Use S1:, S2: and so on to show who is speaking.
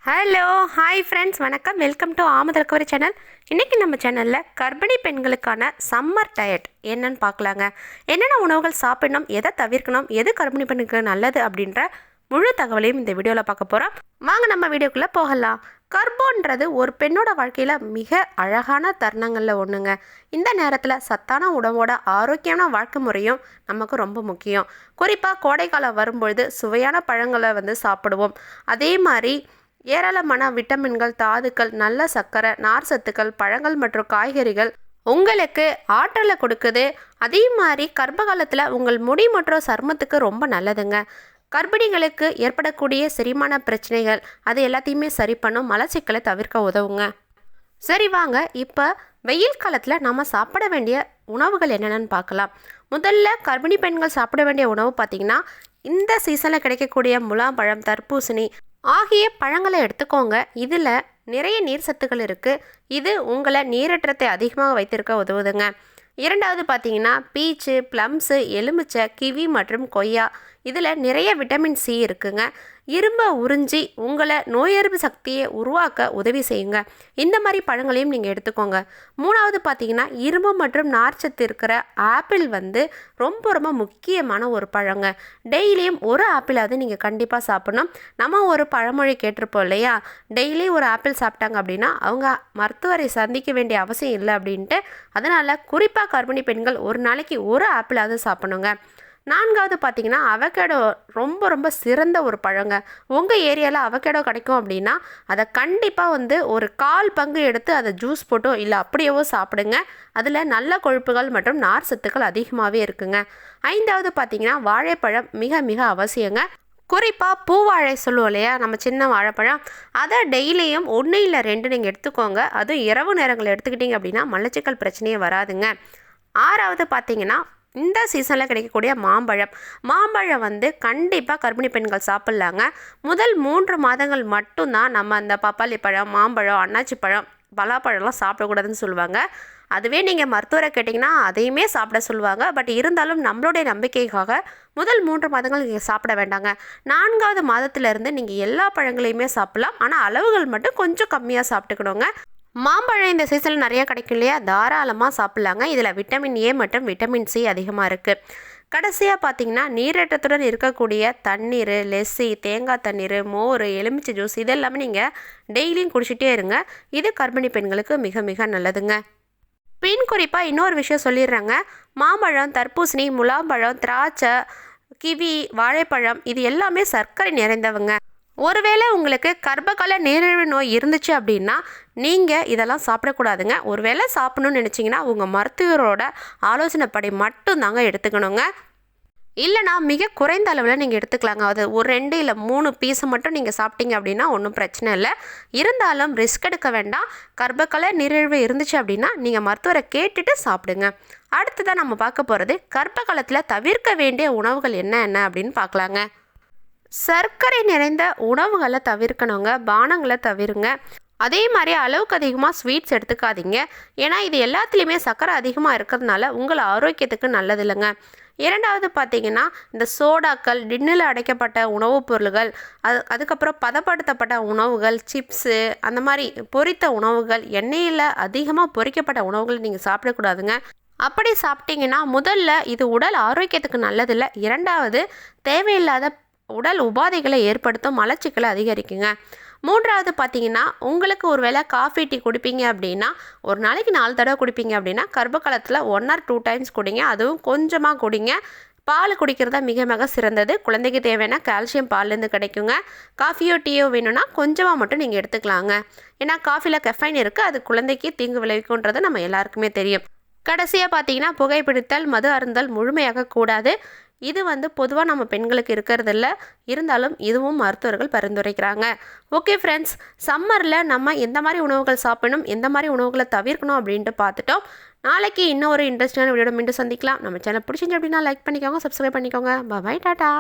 S1: Hello hi friends, வணக்கம். Welcome to Ahmed recovery channel. இன்றைக்கி நம்ம சேனலில் கர்ப்பிணி பெண்களுக்கான சம்மர் டயட் என்னன்னு பார்க்கலாங்க. என்னென்ன உணவுகள் சாப்பிடணும், எதை தவிர்க்கணும், எது கர்ப்பிணி பெண்களுக்கு நல்லது அப்படின்ற முழு தகவலையும் இந்த வீடியோவில் பார்க்க போகிறோம். வாங்க நம்ம வீடியோக்குள்ளே போகலாம். கர்ப்பன்றது ஒரு பெண்ணோட வாழ்க்கையில் மிக அழகான தருணங்களில் ஒன்றுங்க. இந்த நேரத்தில் சத்தான உணவோட ஆரோக்கியமான வாழ்க்கை முறையும் நமக்கு ரொம்ப முக்கியம். குறிப்பாக கோடைக்காலம் வரும்பொழுது சுவையான பழங்களை சாப்பிடுவோம். அதே மாதிரி ஏராளமான விட்டமின்கள், தாதுக்கள், நல்ல சர்க்கரை, நார் சத்துக்கள், பழங்கள் மற்றும் காய்கறிகள் உங்களுக்கு ஆற்றலை கொடுக்குது. அதே மாதிரி கர்ப்ப காலத்தில் உங்கள் முடி மற்றும் சருமத்துக்கு ரொம்ப நல்லதுங்க. கர்ப்பிணிகளுக்கு ஏற்படக்கூடிய செரிமான பிரச்சனைகள் அது எல்லாத்தையுமே சரி பண்ணும், மலச்சிக்கலை தவிர்க்க உதவுங்க. சரி வாங்க, இப்போ வெயில் காலத்தில் நம்ம சாப்பிட வேண்டிய உணவுகள் என்னென்னு பார்க்கலாம். முதல்ல கர்ப்பிணி பெண்கள் சாப்பிட வேண்டிய உணவு பார்த்திங்கன்னா, இந்த சீசனில் கிடைக்கக்கூடிய முலாம்பழம், தர்பூசணி ஆகிய பழங்களை எடுத்துக்கோங்க. இதில் நிறைய நீர் சத்துக்கள் இருக்குது. இது உங்களை நீரேற்றத்தை அதிகமாக வைத்திருக்க உதவுதுங்க. இரண்டாவது பார்த்தீங்கன்னா பீச்சு, ப்ளம்ஸு, எலுமிச்சை, கிவி மற்றும் கொய்யா. இதில் நிறைய விட்டமின் சி இருக்குங்க. இரும்பை உறிஞ்சி உங்களை நோய் எதிர்ப்பு சக்தியை உருவாக்க உதவி செய்யுங்க. இந்த மாதிரி பழங்களையும் நீங்கள் எடுத்துக்கோங்க. மூணாவது பார்த்தீங்கன்னா இரும்பு மற்றும் நார்ச்சத்து இருக்கிற ஆப்பிள் ரொம்ப ரொம்ப முக்கியமான ஒரு பழங்க. டெய்லியும் ஒரு ஆப்பிளாவது நீங்கள் கண்டிப்பாக சாப்பிடணும். நம்ம ஒரு பழமொழி கேட்டிருப்போம் இல்லையா, டெய்லி ஒரு ஆப்பிள் சாப்பிட்டாங்க அப்படின்னா அவங்க மருத்துவரை சந்திக்க வேண்டிய அவசியம் இல்லை அப்படின்ட்டு. அதனால் குறிப்பாக கர்ப்பிணி பெண்கள் ஒரு நாளைக்கு ஒரு ஆப்பிளாவது சாப்பிடணுங்க. நான்காவது பார்த்தீங்கன்னா அவகேடோ ரொம்ப ரொம்ப சிறந்த ஒரு பழங்க. உங்கள் ஏரியாவில் அவகேடோ கிடைக்கும் அப்படின்னா அதை கண்டிப்பாக ஒரு 1/4 பங்கு எடுத்து அதை ஜூஸ் போட்டோ இல்லை அப்படியேவோ சாப்பிடுங்க. அதில் நல்ல கொழுப்புகள் மற்றும் நார் சத்துக்கள் அதிகமாகவே இருக்குங்க. ஐந்தாவது பார்த்தீங்கன்னா வாழைப்பழம் மிக மிக அவசியங்க. குறிப்பாக பூவாழை சொல்லுவோம் இல்லையா, நம்ம சின்ன வாழைப்பழம், அதை டெய்லியும் 1 இல்லை 2 நீங்கள் எடுத்துக்கோங்க. அதுவும் இரவு நேரங்களில் எடுத்துக்கிட்டிங்க அப்படின்னா மலச்சிக்கல் பிரச்சனையே வராதுங்க. ஆறாவது பார்த்தீங்கன்னா இந்த சீசனில் கிடைக்கக்கூடிய மாம்பழம் கண்டிப்பாக கர்ப்பிணி பெண்கள் சாப்பிட்லாங்க. முதல் 3 மாதங்கள் மட்டும்தான் நம்ம அந்த பப்பாளி பழம், மாம்பழம், அன்னாச்சி பழம், பலாப்பழம்லாம் சாப்பிடக்கூடாதுன்னு சொல்லுவாங்க. அதுவே நீங்கள் மருத்துவரை கேட்டிங்கன்னா அதையுமே சாப்பிட சொல்லுவாங்க. பட் இருந்தாலும் நம்மளுடைய நம்பிக்கைக்காக முதல் 3 மாதங்கள் நீங்கள் சாப்பிட வேண்டாங்க. 4வது மாதத்துலேருந்து நீங்கள் எல்லா பழங்களையுமே சாப்பிட்லாம். ஆனால் அளவுகள் மட்டும் கொஞ்சம் கம்மியாக சாப்பிட்டுக்கணுங்க. மாம்பழம் இந்த சீசனில் நிறையா கிடைக்கும் இல்லையா, தாராளமாக சாப்பிட்லாங்க. இதில் விட்டமின் ஏ மற்றும் விட்டமின் சி அதிகமாக இருக்குது. கடைசியாக பார்த்தீங்கன்னா நீரேற்றத்துடன் இருக்கக்கூடிய தண்ணீர், லெஸ்ஸி, தேங்காய் தண்ணீர், மோர், எலுமிச்சை ஜூஸ் இதெல்லாமே நீங்கள் டெய்லியும் குடிச்சிட்டே இருங்க. இது கர்ப்பிணி பெண்களுக்கு மிக மிக நல்லதுங்க. பின் குறிப்பாக இன்னொரு விஷயம் சொல்லிடுறாங்க. மாம்பழம், தர்பூசணி, முலாம்பழம், திராட்சை, கிவி, வாழைப்பழம் இது எல்லாமே சர்க்கரை நிறைந்தவங்க. ஒருவேளை உங்களுக்கு கர்ப்பகால நீரிழிவு நோய் இருந்துச்சு அப்படின்னா நீங்கள் இதெல்லாம் சாப்பிடக்கூடாதுங்க. ஒருவேளை சாப்பிடணும்னு நினச்சிங்கன்னா உங்கள் மருத்துவரோட ஆலோசனைப்படி மட்டும்தாங்க எடுத்துக்கணுங்க. இல்லைனா மிக குறைந்த அளவில் நீங்கள் எடுத்துக்கலாங்க. அது ஒரு 2 இல்லை 3 பீஸை மட்டும் நீங்கள் சாப்பிட்டீங்க அப்படின்னா ஒன்றும் பிரச்சனை இல்லை. இருந்தாலும் ரிஸ்க் எடுக்க வேண்டாம். கர்ப்பகால நீரிழிவு இருந்துச்சு அப்படின்னா நீங்கள் மருத்துவரை கேட்டுட்டு சாப்பிடுங்க. அடுத்ததான் நம்ம பார்க்க போகிறது கர்ப்ப காலத்தில் தவிர்க்க வேண்டிய உணவுகள் என்ன அப்படின்னு பார்க்கலாங்க. சர்க்கரை நிறைந்த உணவுகளை தவிர்க்கணுங்க. பானங்களை தவிருங்க. அதே மாதிரி அளவுக்கு அதிகமாக ஸ்வீட்ஸ் எடுத்துக்காதீங்க. ஏன்னா இது எல்லாத்துலேயுமே சர்க்கரை அதிகமாக இருக்கிறதுனால உங்கள் ஆரோக்கியத்துக்கு நல்லது இல்லைங்க. இரண்டாவது பார்த்தீங்கன்னா இந்த சோடாக்கள், டின்னில் அடைக்கப்பட்ட உணவுப் பொருள்கள், அதுக்கப்புறம் பதப்படுத்தப்பட்ட உணவுகள், சிப்ஸு, அந்த மாதிரி பொரித்த உணவுகள், எண்ணெயில் அதிகமாக பொரிக்கப்பட்ட உணவுகள் நீங்கள் சாப்பிடக்கூடாதுங்க. அப்படி சாப்பிட்டீங்கன்னா முதல்ல இது உடல் ஆரோக்கியத்துக்கு நல்லதில்லை. இரண்டாவது தேவையில்லாத உடல் உபாதைகளை ஏற்படுத்தும், மலச்சிக்கலை அதிகரிக்குங்க. மூன்றாவது பார்த்தீங்கன்னா உங்களுக்கு ஒரு வேளை காஃபி, டீ குடிப்பீங்க அப்படின்னா ஒரு நாளைக்கு 4 தடவை குடிப்பீங்க அப்படின்னா கர்ப்ப காலத்தில் 1 or 2 டைம்ஸ் குடிங்க. அதுவும் கொஞ்சமாக குடிங்க. பால் குடிக்கிறதா மிக மிக சிறந்தது. குழந்தைக்கு தேவையான கால்சியம் பால்லேருந்து கிடைக்குங்க. காஃபியோ டீயோ வேணும்னா கொஞ்சமாக மட்டும் நீங்கள் எடுத்துக்கலாங்க. ஏன்னா காஃபியில் கெஃபைன் இருக்குது, அது குழந்தைக்கு தீங்கு விளைவிக்குன்றது நம்ம எல்லாருக்குமே தெரியும். கடைசியாக பார்த்தீங்கன்னா புகைப்பிடித்தல், மது அருந்தல் முழுமையாக கூடாது. இது பொதுவாக நம்ம பெண்களுக்கு இருக்கிறதில்ல. இருந்தாலும் இதுவும் மருத்துவர்கள் பரிந்துரைக்கிறாங்க. ஓகே ஃப்ரெண்ட்ஸ், சம்மரில் நம்ம எந்த மாதிரி உணவுகள் சாப்பிடணும், எந்த மாதிரி உணவுகளை தவிர்க்கணும் அப்படின்ட்டு பார்த்துட்டோம். நாளைக்கு இன்னும் ஒரு இன்ட்ரெஸ்டான வீடியோட மீண்டும் சந்திக்கலாம். நம்ம சேனல் பிடிச்சிருந்துச்சு அப்படின்னா லைக் பண்ணிக்கோங்க, சப்ஸ்கிரைப் பண்ணிக்கோங்க. பாய், டாட்டா.